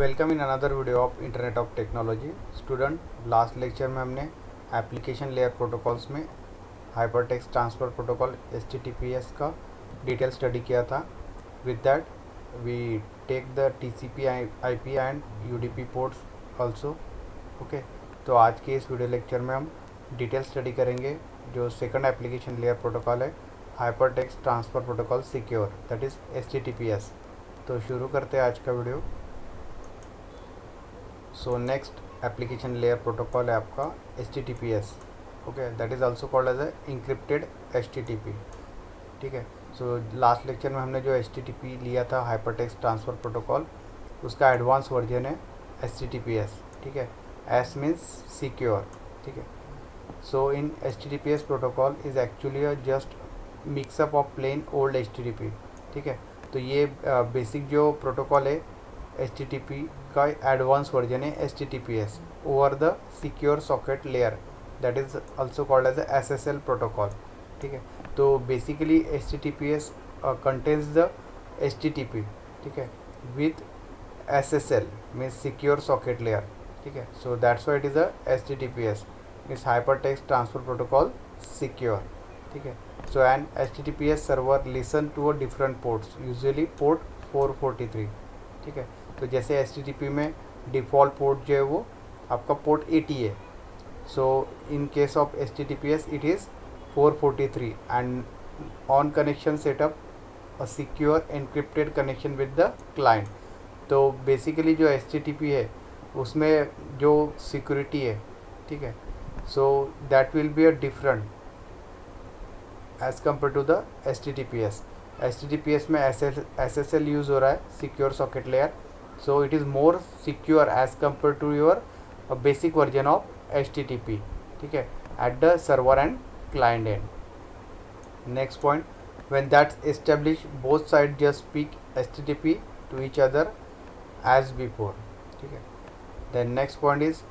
Welcome in another video of internet of technology. Student, last lecture में हमने application layer protocols में hypertext transfer protocol HTTPS का detail study किया था। With that we take the TCP IP and UDP ports also. Okay, तो आज के इस वीडियो लेक्चर में हम डिटेल स्टडी करेंगे जो सेकंड एप्लीकेशन लेयर प्रोटोकॉल है, hypertext transfer protocol secure, that is HTTPS। तो शुरू करते हैं आज का video. So next application layer protocol है आपका HTTPS। Okay, that is also called as a encrypted HTTP। ठीक है, सो लास्ट लेक्चर में हमने जो HTTP लिया था, हाइपरटेक्स्ट ट्रांसफ़र प्रोटोकॉल, उसका एडवांस वर्जन है HTTPS। ठीक है, S मीन्स सिक्योर। ठीक है, so in HTTPS protocol is actually just mix up of plain old HTTP। ठीक है, तो ये बेसिक जो प्रोटोकॉल है HTTP का एडवांस वर्जन है HTTPS over the secure socket layer, that is also called as SSL protocol. ठीक है, तो basically HTTPS contains the HTTP, ठीक है, with SSL means secure socket layer. ठीक है, so that's why it is a HTTPS means hypertext transfer protocol secure. ठीक है, so and HTTPS server listen to a different ports, usually port 443। ठीक है, तो जैसे HTTP में डिफ़ॉल्ट पोर्ट जो है वो आपका पोर्ट 80 है। So in case of HTTPS it is 443 and on connection setup a secure encrypted connection with the client. तो बेसिकली जो HTTP है उसमें जो सिक्योरिटी है, ठीक है, so that will be a different as compare to the HTTPS। HTTPS में SSL use हो रहा है, secure socket layer, so it is more secure as compared to your basic version of HTTP, ठीक है, at the server and client end. Next point, when that's established, both sides just speak HTTP to each other as before. ठीक है, then next point is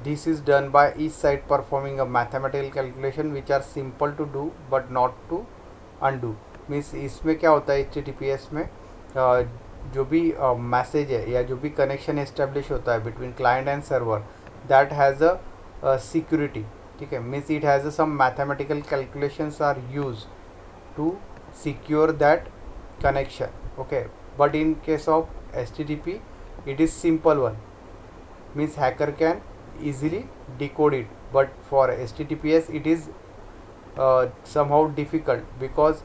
this is done by each side performing a mathematical calculation which are simple to do but not to undo. Means इसमें क्या होता है HTTPS में जो भी message है या जो भी कनेक्शन एस्टेब्लिश होता है between client and server, that has a security. ठीक है, means it has some mathematical calculations are use to secure that connection. Okay, but in case of HTTP it is simple one, means hacker can easily decode it, but for HTTPS it is somehow difficult because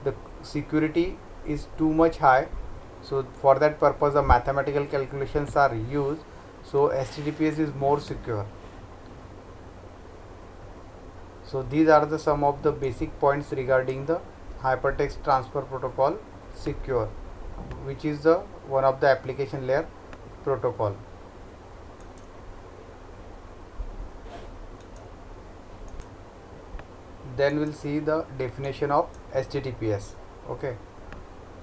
the security is too much high. So for that purpose the mathematical calculations are used, so HTTPS is more secure. So these are the some of the basic points regarding the hypertext transfer protocol secure, which is the one of the application layer protocol. Then we'll see the definition of HTTPS. Okay,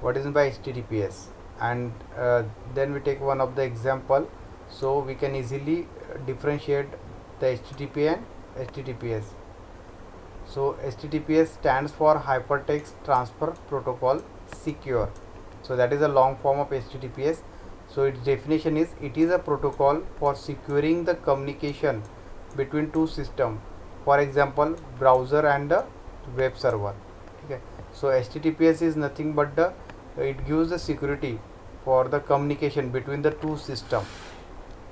what is by HTTPS, and then we take one of the example so we can easily differentiate the HTTP and HTTPS. So HTTPS stands for Hypertext Transfer Protocol Secure. So that is a long form of HTTPS. So its definition is, it is a protocol for securing the communication between two systems, for example browser and the web server. Okay, so HTTPS is nothing but it gives the security for the communication between the two systems,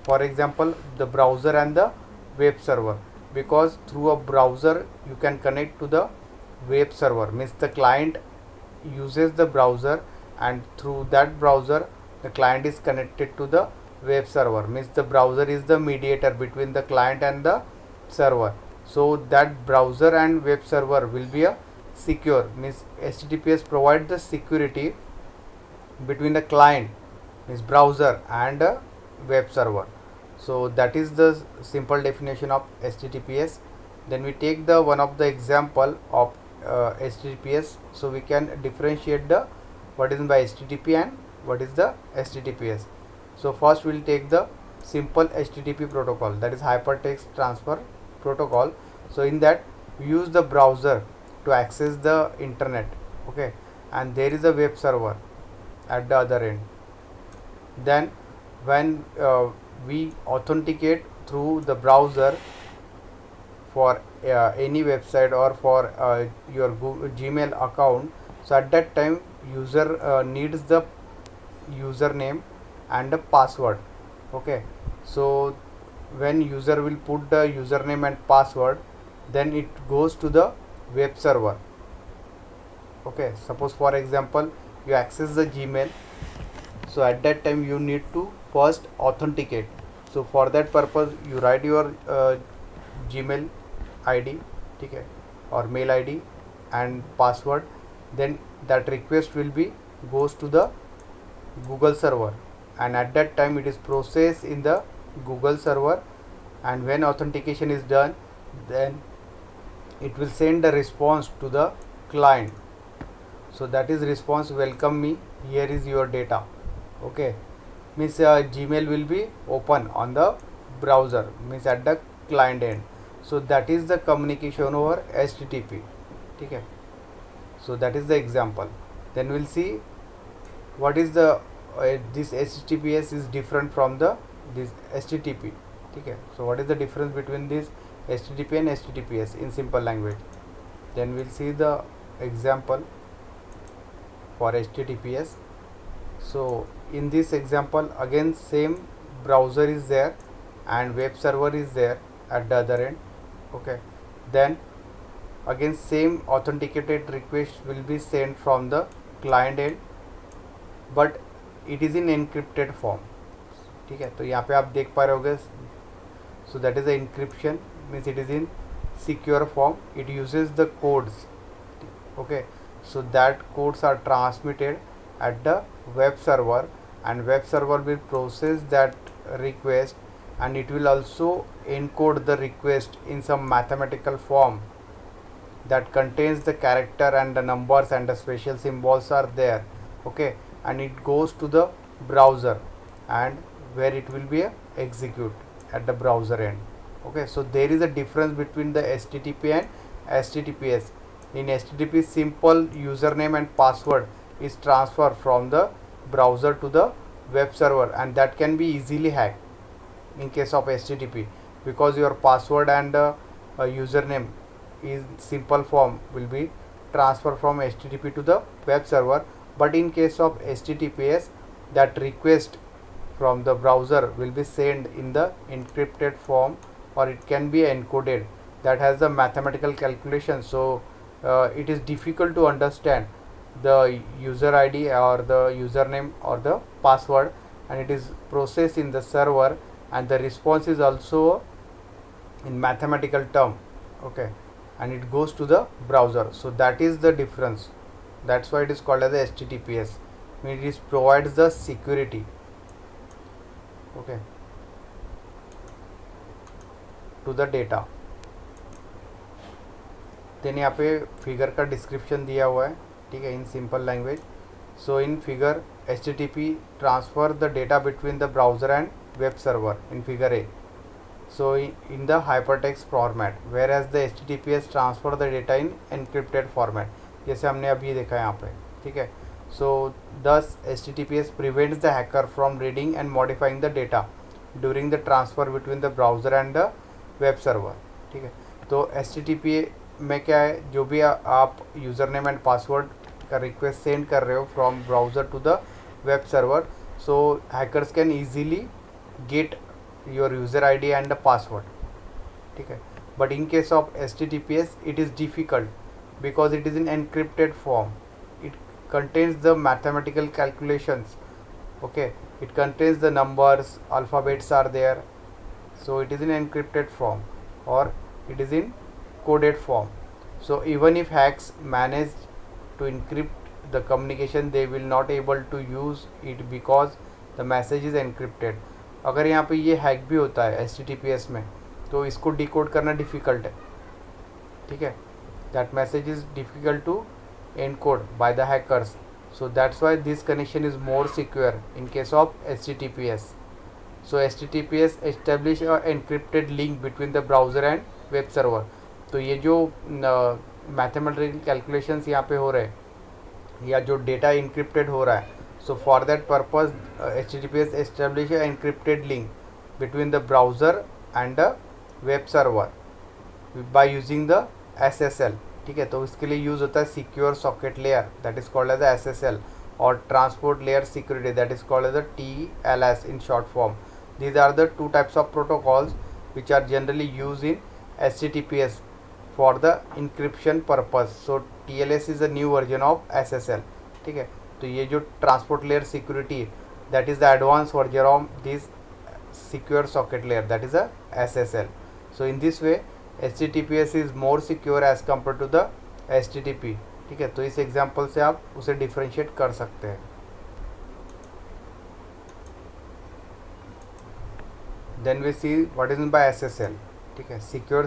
for example the browser and the web server, because through a browser you can connect to the web server, means the client uses the browser and through that browser the client is connected to the web server, means the browser is the mediator between the client and the server. So that browser and web server will be a secure, means HTTPS provides the security between the client, means browser, and a web server. So that is the simple definition of HTTPS. Then we take the one of the example of HTTPS, so we can differentiate the what is by HTTP and what is the HTTPS. So first we will take the simple HTTP protocol, that is hypertext transfer protocol. So in that we use the browser to access the internet, okay, and there is a web server at the other end. Then when we authenticate through the browser for any website or for your Google Gmail account, so at that time user needs the username and a password. Okay, so when user will put the username and password, then it goes to the web server. Okay, suppose for example you access the Gmail, so at that time you need to first authenticate. So for that purpose you write your Gmail ID, okay, or mail ID and password. Then that request will be goes to the Google server, and at that time it is processed in the Google server, and when authentication is done, then it will send the response to the client. So that is response, welcome me, here is your data. Okay, means Gmail will be open on the browser, means at the client end. So that is the communication over HTTP. Okay, so that is the example. Then we'll see what is the this HTTPS is different from the this HTTP. Okay, so what is the difference between this HTTP and HTTPS in simple language? Then we'll see the example for HTTPS. So in this example again same browser is there and web server is there at the other end. Okay, then again same authenticated request will be sent from the client end, but it is in encrypted form. ठीक है, तो यहाँ पे आप देख पा रहे होगे, so that is the encryption, means it is in secure form. It uses the codes. Okay, so that codes are transmitted at the web server, and web server will process that request, and it will also encode the request in some mathematical form that contains the character and the numbers and the special symbols are there. Okay, and it goes to the browser, and where it will be execute at the browser end. Okay, so there is a difference between the HTTP and HTTPS. In HTTP, simple username and password is transferred from the browser to the web server, and that can be easily hacked in case of HTTP, because your password and username in simple form will be transferred from HTTP to the web server. But in case of HTTPS, that request from the browser will be sent in the encrypted form, or it can be encoded, that has the mathematical calculation. So it is difficult to understand the user ID or the username or the password, and it is processed in the server, and the response is also in mathematical term. Okay, and it goes to the browser. So that is the difference. That's why it is called as the HTTPS. It is provides the security. Okay, to the data. Then यहाँ पे figure का description दिया हुआ है, ठीक है, in simple language. So in figure HTTP transfer the data between the browser and web server in figure A. So in the hypertext format, whereas the HTTPS transfer the data in encrypted format, जैसे हमने अभी देखा यहाँ पे. ठीक है, so thus HTTPS prevents the hacker from reading and modifying the data during the transfer between the browser and the web server. ठीक है, तो HTTP में क्या है, जो भी आप यूज़र नेम एंड पासवर्ड का रिक्वेस्ट सेंड कर रहे हो from browser to the web server, so hackers can easily get your user ID and the password. ठीक है, but in case of HTTPS it is difficult because it is in encrypted form. It contains the mathematical calculations. Okay, it contains the numbers, alphabets are there, so it is in encrypted form or it is in coded form. So even if hacks manage to encrypt the communication, they will not able to use it because the message is encrypted. अगर यहाँ पे ये hack भी होता है HTTPS में, तो इसको डिकोड करना डिफ़िकल्ट है. ठीक है, that message is difficult to encode by the hackers. So that's why this connection is more secure in case of HTTPS. So HTTPS establish a encrypted link between the browser and web server. तो ये जो mathematical calculations यहाँ पे हो रहे हैं या जो डेटा इनक्रिप्टेड हो रहा है, So for that purpose, HTTPS establish an encrypted link between the browser and the web server by using the SSL. ठीक है, तो इसके लिए यूज़ होता है secure socket layer, that is called as SSL, और transport layer security, that is called as a TLS in short form. These are the two types of protocols which are generally used in HTTPS for the encryption purpose. So TLS is a new version of SSL. ठीक है, तो ये जो transport layer security, that is the advance version of this secure socket layer, that is a SSL. So in this way HTTPS is more secure as compared to the HTTP. ठीक है, तो इस example से आप उसे differentiate कर सकते हैं. Then we see what is meant by SSL. ठीक है, secure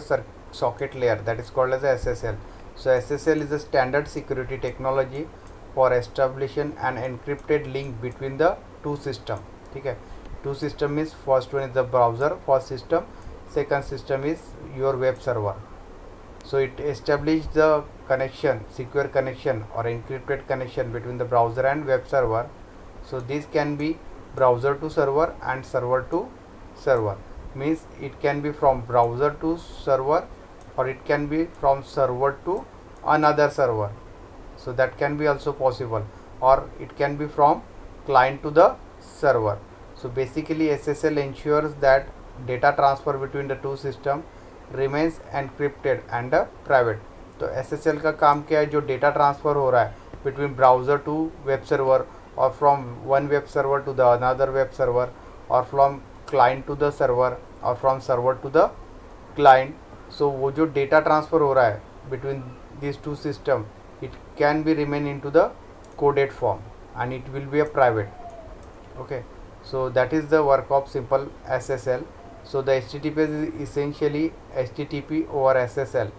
socket layer, that is called as SSL. So SSL is a standard security technology for establishing an encrypted link between the two system. ठीक है, two system is, first one is the browser first system, second system is your web server. So it establishes the connection, secure connection or encrypted connection between the browser and web server. So this can be browser to server and server to server, means it can be from browser to server or it can be from server to another server. So that can be also possible, or it can be from client to the server. So basically SSL ensures that data transfer between the two system remains encrypted and private. तो SSL का काम क्या है, जो data transfer हो रहा है between browser to web server और from one web server to the another web server और from client to the server और from server to the client. So वो जो डेटा ट्रांसफ़र हो रहा है between this two system, it can be remain into the coded form and it will be a private. Okay, so that is the work of simple SSL. So the HTTPS is essentially HTTP over SSL.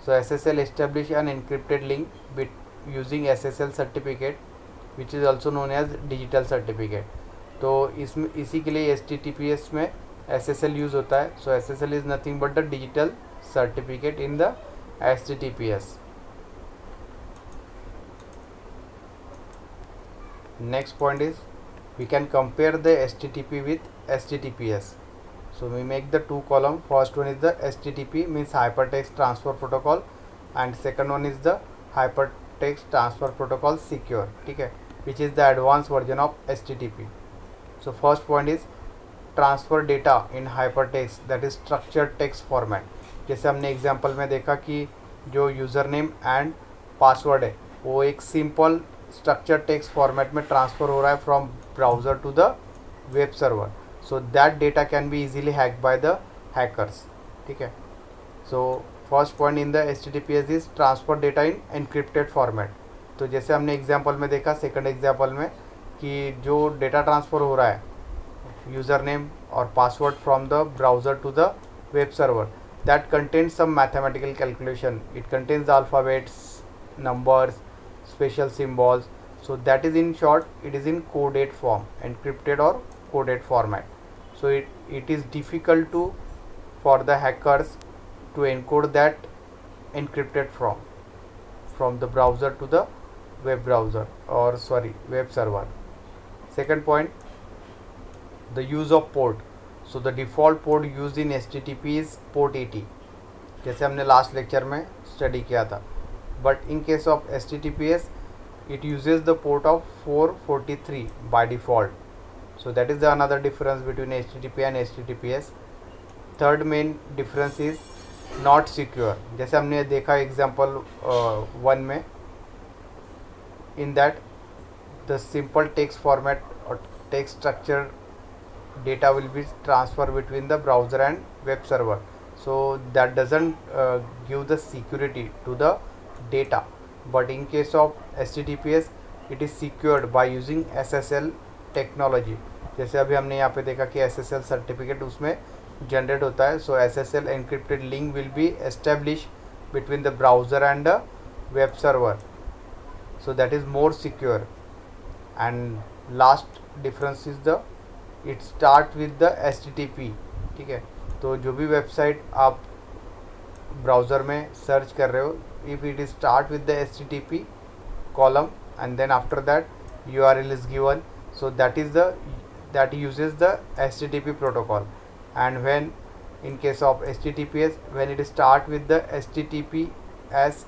So SSL establish an encrypted link using SSL certificate which is also known as digital certificate. तो इसमें इसी के लिए HTTPS में SSL use होता है. So SSL is nothing but the digital certificate in the HTTPS. Next point is we can compare the HTTP with HTTPS. So we make the two column. First one is the HTTP, means hypertext transfer protocol, and second one is the hypertext transfer protocol secure. ठीक है, which is the advanced version of HTTP. So first point is transfer data in hypertext, that is structured text format. जैसे हमने example में देखा कि जो user name and password है वो एक सिंपल स्ट्रक्चर टेक्स्ट फॉर्मेट में ट्रांसफ़र हो रहा है from browser to the web server. So that data can be easily hack by the hackers. ठीक है, so first point in the HTTPS is transfer data in encrypted format. तो जैसे हमने example में देखा, सेकंड एग्जांपल में, कि जो डेटा ट्रांसफ़र हो रहा है यूज़र नेम और password from the browser to the web server, that contains some mathematical calculation. It contains the alphabets, numbers, special symbols. So that is, in short, it is in coded form, encrypted or coded format. So it is difficult for the hackers to encode that encrypted from the browser to the web browser, or web server. Second point, the use of port. So the default port used in HTTP is port 80, जैसे हमने last lecture में study किया था. But in case of HTTPS it uses the port of 443 by default. So that is the another difference between HTTP and HTTPS. Third main difference is not secure. जैसे हमने देखा example 1 में, in that the simple text format or text structure data will be transferred between the browser and web server. So that doesn't give the security to the data. But in case of HTTPS it is secured by using SSL technology. जैसे अभी हमने यहाँ पे देखा कि SSL certificate उसमें generate होता है. So SSL encrypted link will be established between the browser and the web server. So that is more secure. And last difference is the it start with the HTTP. ठीक है, तो जो भी website आप browser में search कर रहे हो, if it is start with the HTTP column and then after that URL is given, so that uses the HTTP protocol. And when in case of HTTPS, when it start with the HTTPS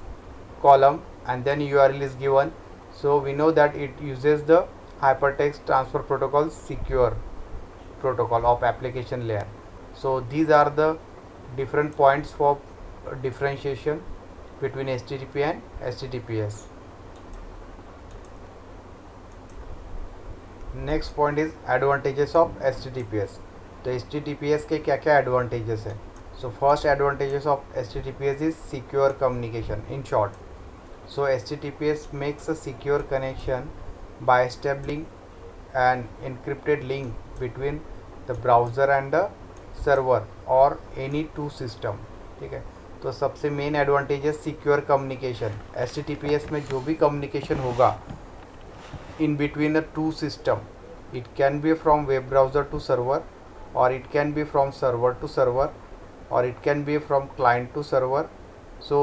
column and then URL is given, so we know that it uses the hypertext transfer protocol secure protocol of application layer. So these are the different points for differentiation between HTTP and HTTPS. Next point is advantages of HTTPS. तो HTTPS के क्या क्या advantages हैं? So first advantages of HTTPS is secure communication. In short, so HTTPS makes a secure connection by establishing an encrypted link between the browser and the server or any two system. ठीक है, तो सबसे main advantage है secure communication. HTTPS में जो भी communication होगा in between the two system, it can be from web browser to server, or it can be from server to server, or it can be from client to server. So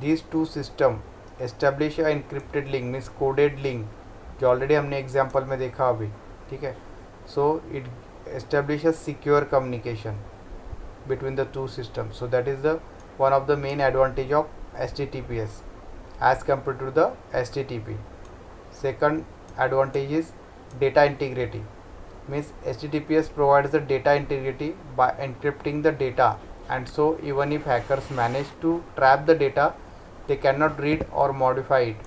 these two system establish a encrypted link, means coded link, जो already हमने example में देखा अभी. ठीक है, so it establishes secure communication between the two systems. So that is the one of the main advantage of HTTPS as compared to the HTTP. Second advantage is data integrity, means HTTPS provides the data integrity by encrypting the data, and so even if hackers manage to trap the data, they cannot read or modify it.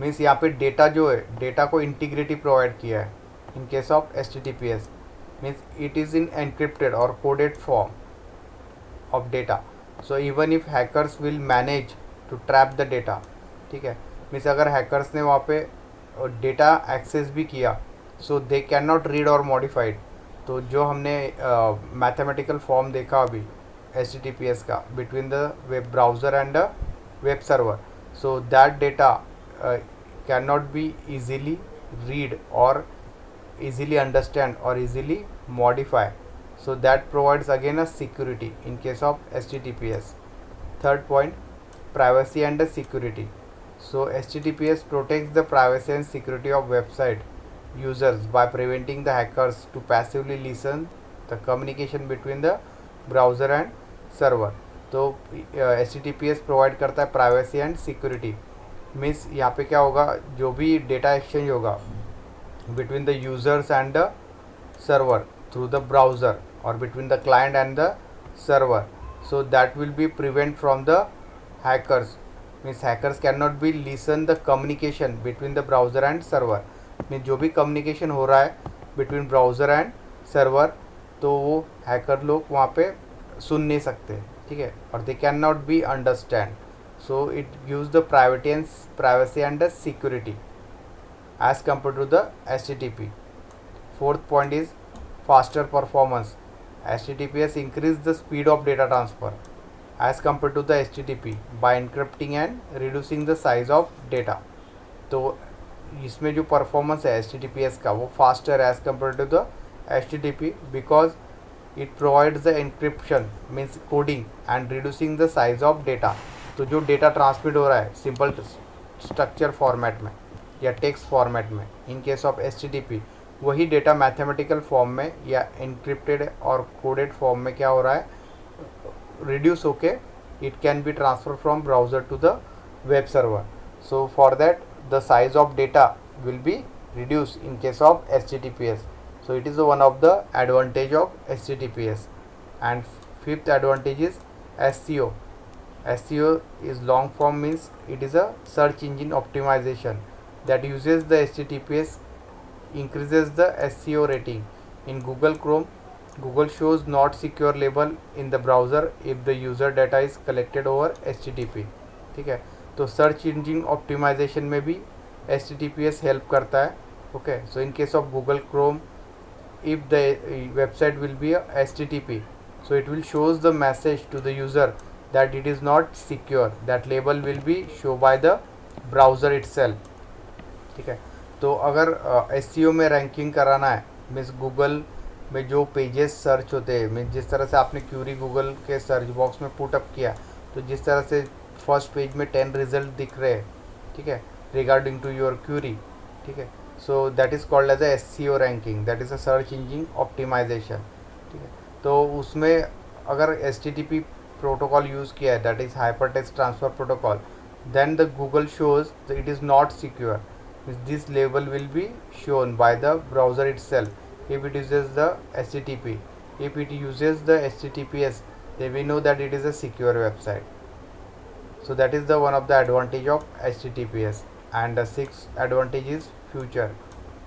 Means यहाँ पे data जो है, data को integrity provide किया है in case of HTTPS. Means it is in encrypted और coded form of data. So even if hackers will manage to trap the data. ठीक है, मीन्स अगर हैकर्स ने वहाँ पे डेटा एक्सेस भी किया, सो दे कैन नॉट रीड और मॉडिफाइड. तो जो हमने मैथमेटिकल फॉर्म देखा अभी HTTPS का between the web browser and the web server, so that data cannot be easily read or easily understand or easily modify. So that provides again a security in case of HTTPS. Third point, privacy and the security. So HTTPS protects the privacy and security of website users by preventing the hackers to passively listen the communication between the browser and server. तो HTTPS provide करता है privacy and security. Means यहाँ पे क्या होगा, जो भी data exchange होगा between the users and the server through the browser और between the client and the server, so that will be prevent from the hackers. Means hackers can not be listen the communication between the browser and server. Means जो भी communication हो रहा है between browser and server, तो वो hacker लोग वहाँ पे सुन नहीं सकते. ठीक है, और they can not be understand. So it gives the privacy and the security as compared to the HTTP. Fourth point is faster performance. HTTPS increase the speed of data transfer as compared to the HTTP by encrypting and reducing the size of data. तो इसमें जो performance है HTTPS का वो faster as compare to the HTTP because it provides the encryption, means coding, and reducing the size of data. तो जो data transmit हो रहा है सिंपल स्ट्रक्चर फॉर्मेट में या टेक्स्ट फॉर्मेट में इन केस ऑफ HTTP, वही डेटा मैथमेटिकल फॉर्म में या इनक्रिप्टेड और कोडेड फॉर्म में क्या हो रहा है, रिड्यूस होके it can be transfer from browser to the web server. So for that the size of data will be reduce in case of HTTPS. So it is one of the advantage of HTTPS. And fifth advantage is SEO. SEO is long form, means it is a search engine optimization that uses the HTTPS, increases the SEO rating. In Google Chrome, Google shows not secure label in the browser if the user data is collected over HTTP. ठीक है, तो search engine optimisation में भी HTTPS help करता है. Okay, so in case of Google Chrome, if the website will be a HTTP, so it will shows the message to the user that it is not secure. That label will be show by the browser itself. ठीक है, तो अगर SEO में ranking कराना है, means Google में जो pages search होते हैं, मीन्स जिस तरह से आपने क्यूरी गूगल के सर्च बॉक्स में पुट अप किया, तो जिस तरह से फर्स्ट पेज में 10 रिजल्ट दिख रहे हैं, ठीक है, रिगार्डिंग टू योर क्यूरी, ठीक है। So that is called as a SEO ranking, that is a search engine optimization, ठीक है। तो उसमें अगर HTTP प्रोटोकॉल यूज़ किया है, that is hyper text transfer protocol, then the Google shows that it is not secure. This label will be shown by the browser itself if it uses the HTTP. If it uses the HTTPS, then we know that it is a secure website. So that is the one of the advantage of HTTPS. And the sixth advantage is future.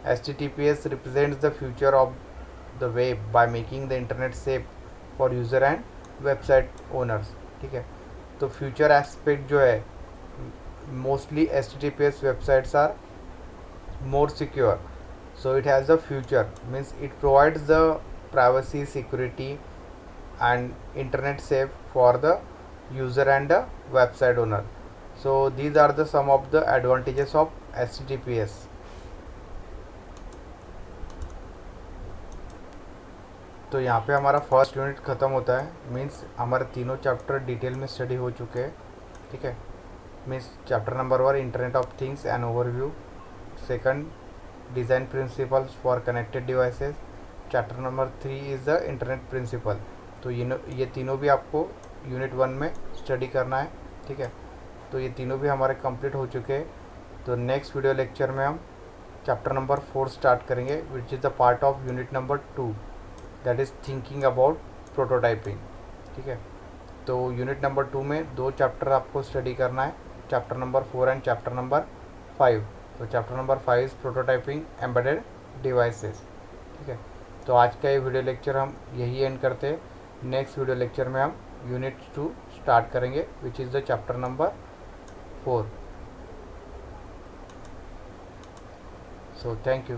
HTTPS represents the future of the web by making the internet safe for user and website owners, ठीक है। तो future aspect जो है, mostly HTTPS websites are more secure, so it has the future, means it provides the privacy, security and internet safe for the user and the website owner. So these are the some of the advantages of HTTPS. तो यहाँ पे हमारा first unit ख़त्म होता है, means हमारे तीनों chapter detail में स्टडी हो चुके हैं, ठीक है। Means chapter number 1 internet of things and overview, second design principles for connected devices, chapter number 3 is the internet principle. तो ये तीनों भी आपको यूनिट 1 में स्टडी करना है, ठीक है। तो ये तीनों भी हमारे कंप्लीट हो चुके हैं। तो नेक्स्ट वीडियो लेक्चर में हम चैप्टर नंबर 4 स्टार्ट करेंगे, which is the part of unit number 2, that is thinking about prototyping, ठीक है। तो यूनिट नंबर 2 में 2 चैप्टर आपको स्टडी करना है, chapter number 4 and chapter number 5। तो chapter number 5 is prototyping embedded devices, ठीक है। तो आज का ये वीडियो लेक्चर हम यही एंड करते हैं। नेक्स्ट वीडियो लेक्चर में हम यूनिट 2 स्टार्ट करेंगे, which is the chapter number 4। So thank you.